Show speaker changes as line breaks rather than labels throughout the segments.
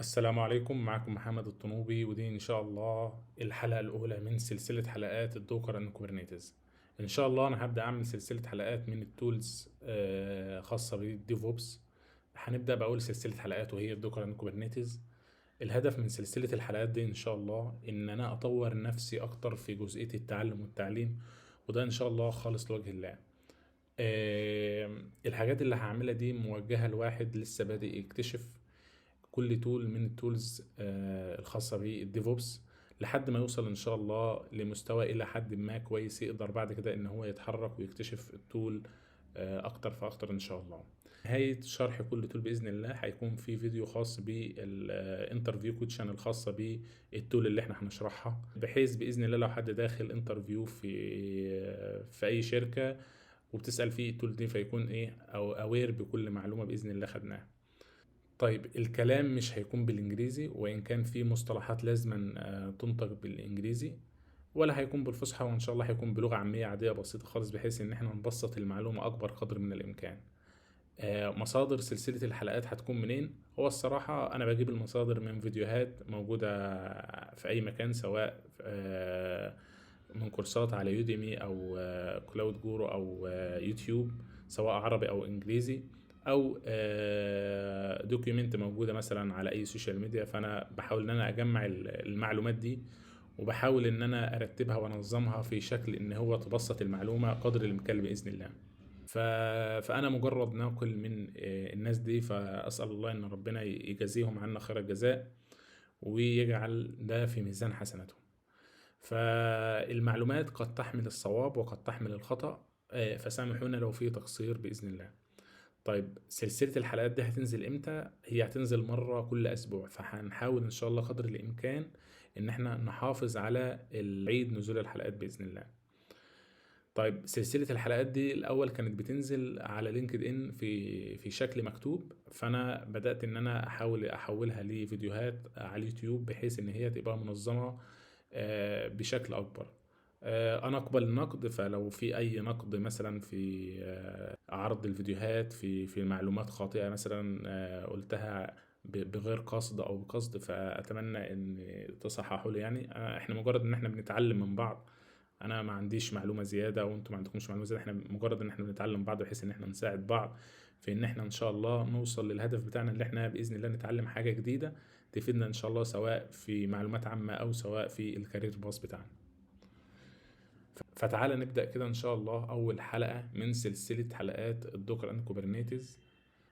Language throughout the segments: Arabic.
السلام عليكم، معكم محمد الطنوبي، ودي إن شاء الله الحلقة الأولى من سلسلة حلقات الدوكر أند كوبرنيتز. إن شاء الله أنا هبدأ أعمل سلسلة حلقات من التولز خاصة بالديفوبس. هنبدأ بأول سلسلة حلقات وهي الدوكر أند كوبرنيتز. الهدف من سلسلة الحلقات دي إن شاء الله إن أنا أطور نفسي أكتر في جزئية التعلم والتعليم، وده إن شاء الله خالص لوجه الله. الحاجات اللي هعملها دي موجهة لواحد لسه بادئ يكتشف كل تول من التولز الخاصة بالديفوبس، لحد ما يوصل ان شاء الله لمستوى الى حد ما كويس يقدر بعد كده ان هو يتحرك ويكتشف التول اكتر فاكتر ان شاء الله. نهاية شرح كل تول بإذن الله هيكون في فيديو خاص بالانترفيو كوتشن الخاصة بالتول اللي احنا هنشرحها، بحيث بإذن الله لو حد داخل انترفيو في أي شركة وبتسأل فيه التول دي فيكون ايه او اوير بكل معلومة بإذن الله خدناها. طيب الكلام مش هيكون بالانجليزي، وان كان في مصطلحات لازما تنطق بالانجليزي، ولا هيكون بالفصحى، وان شاء الله هيكون بلغة عامية عادية بسيطة خالص بحيث ان احنا نبسط المعلومة اكبر قدر من الامكان. مصادر سلسلة الحلقات هتكون منين؟ هو الصراحة انا بجيب المصادر من فيديوهات موجودة في اي مكان، سواء من كورسات على يوديمي او كلاود جورو او يوتيوب، سواء عربي او انجليزي، او دوكيومنت موجوده مثلا على اي سوشيال ميديا. فانا بحاول ان انا اجمع المعلومات دي، وبحاول ان انا ارتبها وانظمها في شكل ان هو تبسط المعلومه قدر الامكان باذن الله. ف... فانا مجرد ناقل من الناس دي، فاسال الله ان ربنا يجازيهم عنا خير الجزاء ويجعل ده في ميزان حسناتهم. فالمعلومات قد تحمل الصواب وقد تحمل الخطأ، فسامحونا لو في تقصير بإذن الله. طيب سلسلة الحلقات دي هتنزل امتى؟ هي هتنزل مرة كل اسبوع، فهنحاول ان شاء الله قدر الامكان ان احنا نحافظ على العيد نزول الحلقات بإذن الله. طيب سلسلة الحلقات دي الاول كانت بتنزل على لينكد ان في شكل مكتوب، فانا بدأت ان انا احاول احولها لفيديوهات على اليوتيوب بحيث ان هي تبقى منظمة بشكل اكبر. انا اقبل النقد، فلو في اي نقد مثلا في عرض الفيديوهات في معلومات خاطئة مثلا قلتها بغير قصد او بقصد، فاتمنى ان تصححوا لي. يعني احنا مجرد ان احنا بنتعلم من بعض، انا ما عنديش معلومة زيادة وانتم ما عندكمش معلومة زيادة، احنا مجرد ان احنا بنتعلم من بعض بحيث ان احنا نساعد بعض في ان احنا ان شاء الله نوصل للهدف بتاعنا، اللي احنا باذن الله نتعلم حاجة جديدة تفيدنا ان شاء الله، سواء في معلومات عامة او سواء في الكارير باص بتاعنا. فتعالى نبدأ كده إن شاء الله أول حلقة من سلسلة حلقات الدوكر أند كوبرنيتز.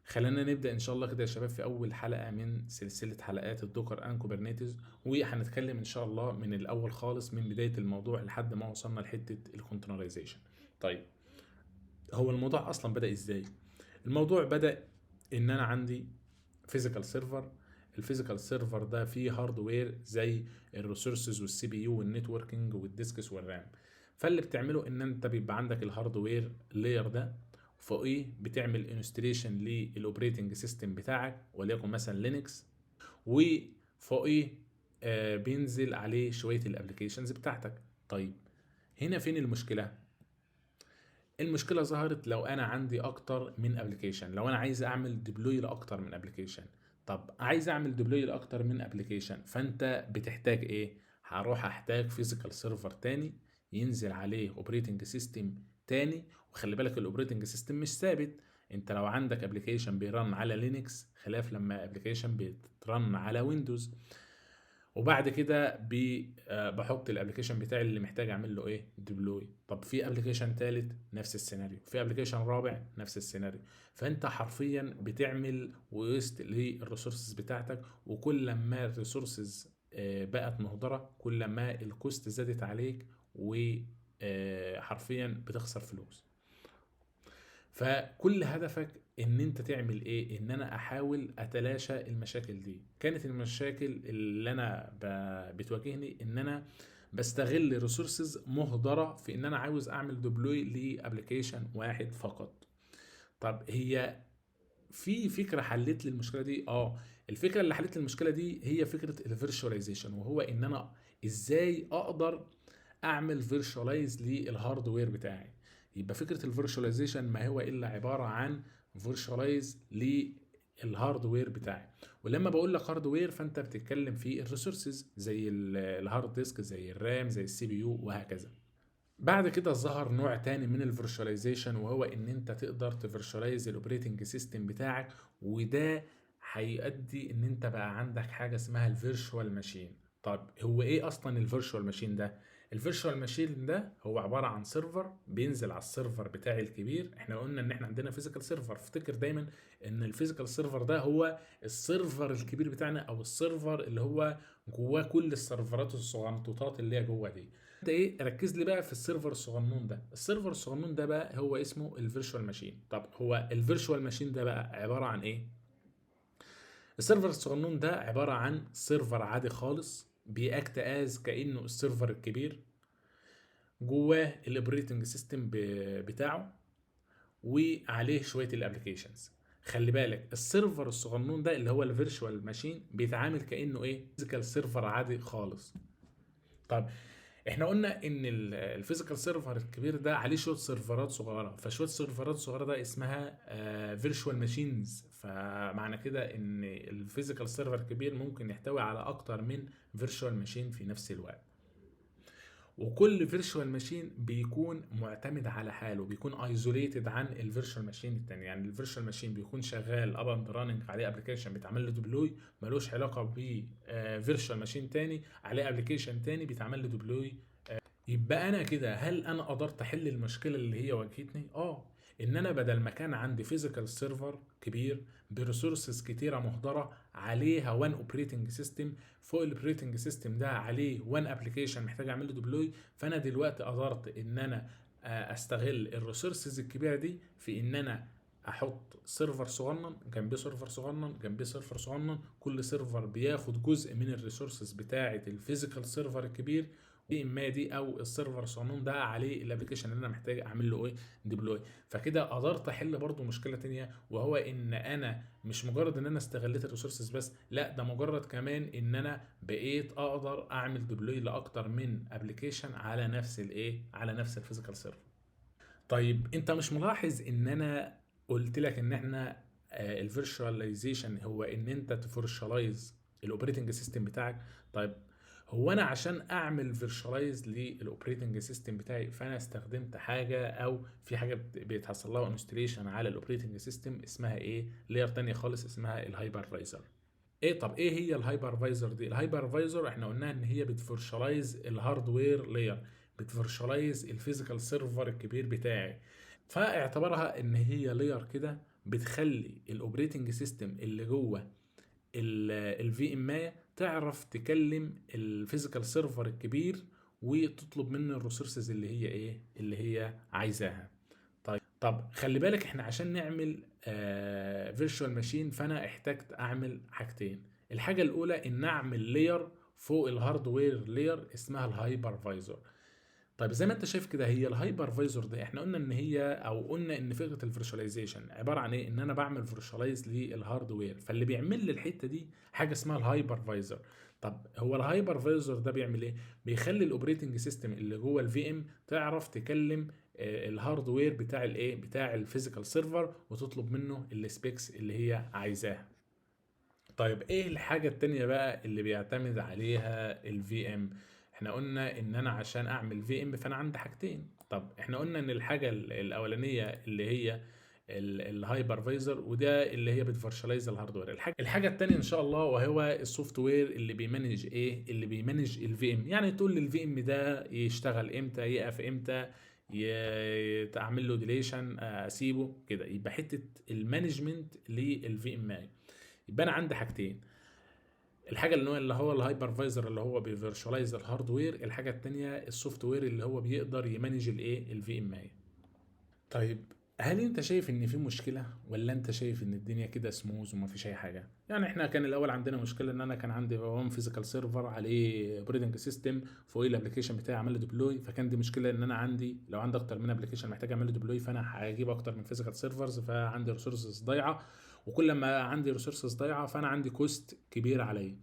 خلينا نبدأ إن شاء الله كده يا شباب في أول حلقة من سلسلة حلقات الدوكر أند كوبرنيتز، وهنتكلم إن شاء الله من الأول خالص من بداية الموضوع لحد ما وصلنا لحتة الكونتينرايزيشن. طيب هو الموضوع أصلا بدأ إزاي؟ الموضوع بدأ إن أنا عندي فيزيكال سيرفر. الفيزيكال سيرفر ده فيه هاردوير زي الريسورسز والسي بي يو والنتوركينج والديسكس والرام. فاللي بتعمله ان انت بيبقى عندك الهاردوير لاير ده، فوقيه بتعمل انستليشن للاوبريتنج سيستم بتاعك وليكن مثلا لينكس، وفوقيه بينزل عليه شويه الابلكيشنز بتاعتك. طيب هنا فين المشكله؟ المشكله ظهرت لو انا عندي اكتر من ابلكيشن، لو انا عايز اعمل ديبلوي لاكتر من ابلكيشن. طب عايز اعمل ديبلوي لاكتر من ابلكيشن، فانت بتحتاج ايه؟ هروح احتاج فيزيكال سيرفر تاني ينزل عليه اوبريتنج سيستم تاني. وخلي بالك الاوبريتنج سيستم مش ثابت، انت لو عندك ابلكيشن بيرن على لينكس خلاف لما ابلكيشن بيترن على ويندوز. وبعد كده بحط الابلكيشن بتاعي اللي محتاج اعمل له ايه ديبلوي. طب في ابلكيشن ثالث نفس السيناريو، في ابلكيشن رابع نفس السيناريو. فانت حرفيا بتعمل ويست للريسورسز بتاعتك، وكل ما الريسورسز بقت مهدرة كل ما الكوست زادت عليك، وحرفيا بتخسر فلوس. فكل هدفك ان انت تعمل ايه؟ ان انا احاول اتلاشى المشاكل دي. كانت المشاكل اللي انا بتواجهني ان انا بستغل ريسورسز مهدرة في ان انا عاوز اعمل ديبلوي لابلكيشن واحد فقط. طب هي في فكرة حلت لي المشكلة دي؟ الفكرة اللي حلت لي المشكلة دي هي فكرة الفيرشواليزيشن، وهو ان انا ازاي اقدر اعمل فيرشواليز للهاردوير بتاعي. يبقى فكره الفيرشواليزيشن ما هو الا عباره عن فيرشواليز الهاردوير بتاعي. ولما بقول لك هاردوير فانت بتتكلم في الريسورسز زي الهارد ديسك، زي الرام، زي السي بي يو، وهكذا. بعد كده ظهر نوع تاني من الفيرشواليزيشن، وهو ان انت تقدر تفيرشواليز الاوبريتنج سيستم بتاعك، وده هيؤدي ان انت بقى عندك حاجه اسمها الفيرشوال ماشين. طب هو ايه اصلا الفيرشوال ماشين ده؟ الفيرشوال ماشين ده هو عباره عن سيرفر بينزل على السيرفر بتاعي الكبير. احنا قلنا ان احنا عندنا فيزيكال سيرفر، افتكر دايما ان الفيزيكال سيرفر ده هو السيرفر الكبير بتاعنا، او السيرفر اللي هو جواه كل السيرفرات الصغنطوطات اللي هي جوه دي. انت ايه، ركز لي بقى في السيرفر الصغنون ده. السيرفر الصغنون ده بقى هو اسمه الفيرتشوال ماشين. طب هو الفيرتشوال ماشين ده بقى عباره عن ايه؟ السيرفر الصغنون ده عباره عن سيرفر عادي خالص، بيأكت از كانه السيرفر الكبير، جواه الاوبريتنج سيستم بتاعه، وعليه شويه الابلكيشنز. خلي بالك السيرفر الصغنون ده اللي هو الفيرتشوال ماشين بيتعامل كانه ايه، فيزيكال سيرفر عادي خالص. طب احنا قلنا ان الفيزيكال سيرفر الكبير ده عليه شويه سيرفرات صغيره، فشويه سيرفرات صغيره ده اسمها فيرتشوال ماشينز. فمعنى كده ان الفيزيكال سيرفر الكبير ممكن يحتوي على اكتر من فيرتشوال ماشين في نفس الوقت. وكل فيرتشوال ماشين بيكون معتمد على حاله، بيكون ايزوليتد عن الفيرتشوال ماشين التاني. يعني الفيرتشوال ماشين بيكون شغال اب اند راننج عليه ابلكيشن بيتعمل له ديبلوي، ملوش علاقه ب فيرتشوال ماشين تاني عليه ابلكيشن تاني بيتعمل له ديبلوي. يبقى انا كده، هل انا قدرت احل المشكله اللي هي واجهتني؟ ان انا بدل ما كان عندي فيزيكال سيرفر كبير بريسورسز كتيره مهدره عليها وان اوبريتنج سيستم، فوق الاوبريتنج سيستم ده عليه وان ابلكيشن محتاج اعمل له ديبلوي، فانا دلوقتي قدرت ان انا استغل الريسورسز الكبيره دي في ان انا احط سيرفر صغنن جنبيه سيرفر صغنن جنبيه سيرفر صغنن، كل سيرفر بياخد جزء من الريسورسز بتاعه الفيزيكال سيرفر الكبير، اما دي او السيرفر الصغنون ده عليه الابلكيشن اللي انا محتاج اعمل له ايه، ديبلوي. فكده قدرت احل برضو مشكله تانية، وهو ان انا مش مجرد ان انا استغلت الريسورسز بس، لا ده مجرد كمان ان انا بقيت اقدر اعمل ديبلوي لاكتر من ابلكيشن على نفس الايه، على نفس الفيزيكال سيرفر. طيب انت مش ملاحظ ان انا قلت لك ان احنا الفيرشواليزيشن هو ان انت تفيرشواليز الاوبريتنج سيستم بتاعك؟ طيب هو انا عشان اعمل فيرشواليز للاوبريتنج سيستم بتاعي فانا استخدمت حاجه، او في حاجه بيتحصل لها انستليشن على الاوبريتنج سيستم اسمها ايه، لاير تانية خالص اسمها الهايبرفايزر. ايه، طب ايه هي الهايبرفايزر دي؟ الهايبرفايزر احنا قلنا ان هي بتفيرشواليز الهاردوير لاير، بتفيرشواليز الفيزيكال سيرفر الكبير بتاعي. فاعتبرها ان هي لاير كده بتخلي الاوبريتنج سيستم اللي جوه الفي ام تعرف تكلم الفيزيكال سيرفر الكبير وتطلب منه الريسورسز اللي هي ايه، اللي هي عايزاها. طب خلي بالك احنا عشان نعمل فيرتشوال ماشين فانا احتجت اعمل حاجتين. الحاجه الاولى ان اعمل لاير فوق الهاردوير، لاير اسمها الهايبرفايزر. طيب زي ما انت شايف كده، هي الهايبرفايزر ده احنا قلنا ان هي، او قلنا ان فكره الفيرشواليزيشن عباره عن ايه، ان انا بعمل فيرشواليز للهاردوير، فاللي بيعمل لي الحته دي حاجه اسمها الهايبرفايزر. طب هو الهايبرفايزر ده بيعمل ايه؟ بيخلي الاوبريتنج سيستم اللي جوه الفي ام تعرف تكلم الهاردوير بتاع الايه، بتاع الفيزيكال سيرفر، وتطلب منه السبيكس اللي هي عايزاها. طيب ايه الحاجة التانية بقى اللي بيعتمد عليها الفي ام؟ احنا قلنا ان انا عشان اعمل في ام فانا عندي حاجتين. طب احنا قلنا ان الحاجة الاولانية اللي هي الهايبرفايزر، وده اللي هي بتفرشلايز الهاردوير. الحاجة التانية ان شاء الله وهو السوفت وير اللي بيمانج ايه، اللي بيمانج الفي ام. يعني تقول للفي ام ده يشتغل امتى، يقف امتى، تعمل له ديليشن، اسيبه كده. يبقى حتة المانجمنت للفي ام. يبقى انا عندي حاجتين، الحاجه اللي هو الهايبرفايزر اللي هو بيفيرشواليز الهاردوير، الحاجه التانية السوفت وير اللي هو بيقدر يمانج الايه، الفي ام اي. طيب هل انت شايف ان في مشكله، ولا انت شايف ان الدنيا كده سموز وما فيش اي حاجه؟ يعني احنا كان الاول عندنا مشكله ان انا كان عندي وان فيزيكال سيرفر عليه اوبريتنج سيستم فوق الابلكيشن بتاعي عمل له ديبلوي، فكان دي مشكله ان انا عندي لو عندي اكتر من ابلكيشن محتاج اعمل له ديبلوي فانا هجيب اكتر من فيزيكال سيرفرز، فعندي ريسورسز ضايعه، وكل ما عندي ريسورسز ضايعه فانا عندي كوست كبير عليا.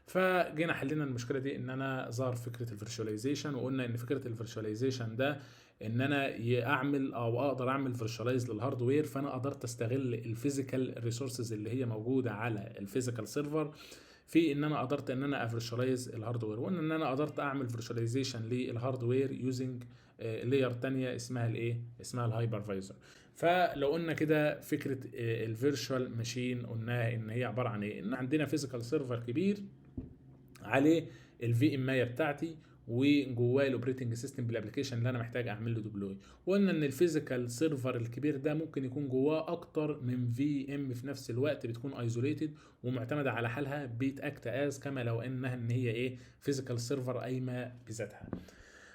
فجينا حلينا المشكله دي ان انا ظهر فكره الفيرشواليزيشن، وقلنا ان فكره الفيرشواليزيشن ده ان انا اعمل او اقدر اعمل فيرشواليز للهاردوير. فانا قدرت استغل الفيزيكال ريسورسز اللي هي موجوده على الفيزيكال سيرفر في ان انا قدرت ان انا افيرشواليز الهاردوير، وان انا قدرت اعمل فيرشواليزيشن للهاردوير يوزنج لاير تانية اسمها الايه، اسمها الهايبرفايزر. فلو قلنا كده فكره الفيرشوال ماشين قلناها ان هي عباره عن ايه، ان عندنا فيزيكال سيرفر كبير عليه الفي ام اي بتاعتي، وجواه الاوبريتنج سيستم بالابلكيشن اللي انا محتاج اعمل له ديبلوي. وقلنا ان الفيزيكال سيرفر الكبير ده ممكن يكون جواه اكتر من في ام في نفس الوقت، بتكون ايزوليتد ومعتمده على حالها، بيتاكت از كما لو انها ان هي ايه، فيزيكال سيرفر قايمه بذاتها.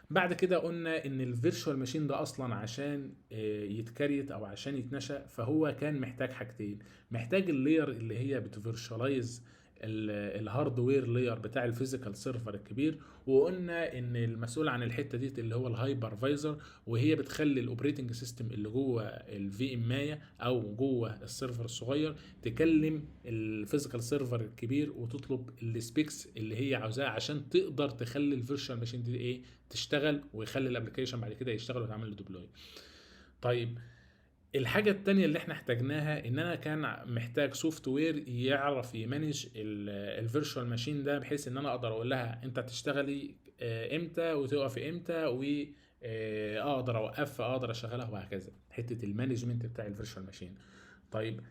بعد كده قلنا ان الفيرتشوال ماشين ده اصلا عشان يتكريت او عشان يتنشأ، فهو كان محتاج حاجتين. محتاج اللاير اللي هي بتفيرشواليز الهاردوير لاير بتاع الفيزيكال سيرفر الكبير، وقلنا ان المسؤول عن الحته دي اللي هو الهايبرفايزر، وهي بتخلي الاوبريتنج سيستم اللي جوه الفي ام او جوه السيرفر الصغير تكلم الفيزيكال سيرفر الكبير وتطلب السبيكس اللي هي عاوزاها عشان تقدر تخلي الفيرتشوال ماشين دي ايه، تشتغل، ويخلي الابلكيشن بعد كده يشتغل وتعمل له ديبلوي. طيب الحاجة التانية اللي احنا احتاجناها ان انا كان محتاج سوفت وير يعرف يمانج الفيرتشوال ماشين ده، بحيث ان انا اقدر اقول لها انت هتشتغلي امتى وتقفي امتى، و اقدر اوقفها، اقدر اشغلها، وهكذا. حتة المانجمنت بتاع الفيرتشوال ماشين. طيب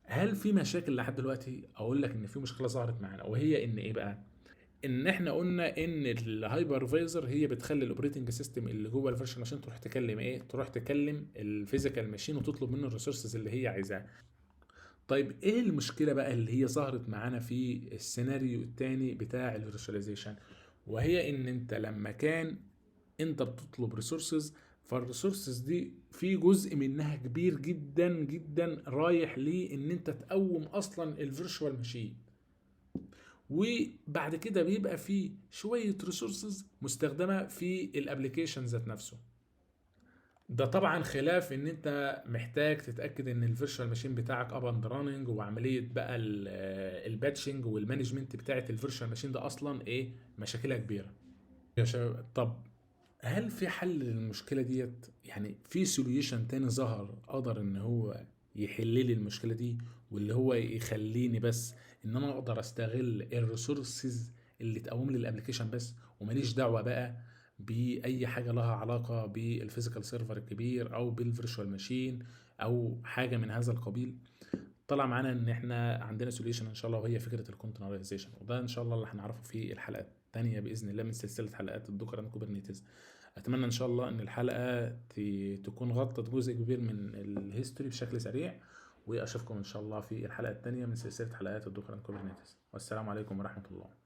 هل في مشاكل لحد دلوقتي؟ اقول لك ان في مشكلة ظهرت معانا، وهي ان ايه بقى، ان احنا قلنا ان الهايبرفايزر هي بتخلي الاوبريتنج سيستم اللي جوه الفيرشن ماشين تروح تكلم ايه، تروح تكلم الفيزيكال ماشين وتطلب منه الريسورسز اللي هي عايزاها. طيب ايه المشكله بقى اللي هي ظهرت معانا في السيناريو الثاني بتاع الفيرشواليزيشن؟ وهي ان انت لما كان انت بتطلب ريسورسز، فالريسورسز دي في جزء منها كبير جدا جدا رايح لان انت تقوم اصلا الفيرشوال ماشين، وبعد كده بيبقى في شوية ريسورسز مستخدمة في الابليكيشن ذات نفسه. ده طبعا خلاف ان انت محتاج تتاكد ان الفيرتشوال ماشين بتاعك اب اند راننج، وعمليه بقى الباتشنج والمانجمنت بتاعه الفيرتشوال ماشين ده اصلا ايه، مشاكلها كبيره يا شباب. طب هل في حل للمشكله ديت؟ يعني في سوليوشن تاني ظهر قدر ان هو يحل لي المشكله دي، واللي هو يخليني بس ان انا اقدر استغل الريسورسز اللي تقوم لي الابلكيشن بس، وماليش دعوه بقى باي حاجه لها علاقه بالفيزيكال سيرفر الكبير او بالفيرتشوال ماشين او حاجه من هذا القبيل؟ طلع معانا ان احنا عندنا سوليوشن ان شاء الله، وهي فكره الكونتينرايزيشن، وده ان شاء الله اللي هنعرفه في الحلقه الثانيه باذن الله من سلسله حلقات الدوكر اند كوبرنيتس. اتمنى ان شاء الله ان الحلقه تكون غطت جزء كبير من الهيستوري بشكل سريع، واشوفكم ان شاء الله في الحلقه الثانيه من سلسله حلقات الدوكر اند كوبرنيتس، والسلام عليكم ورحمه الله.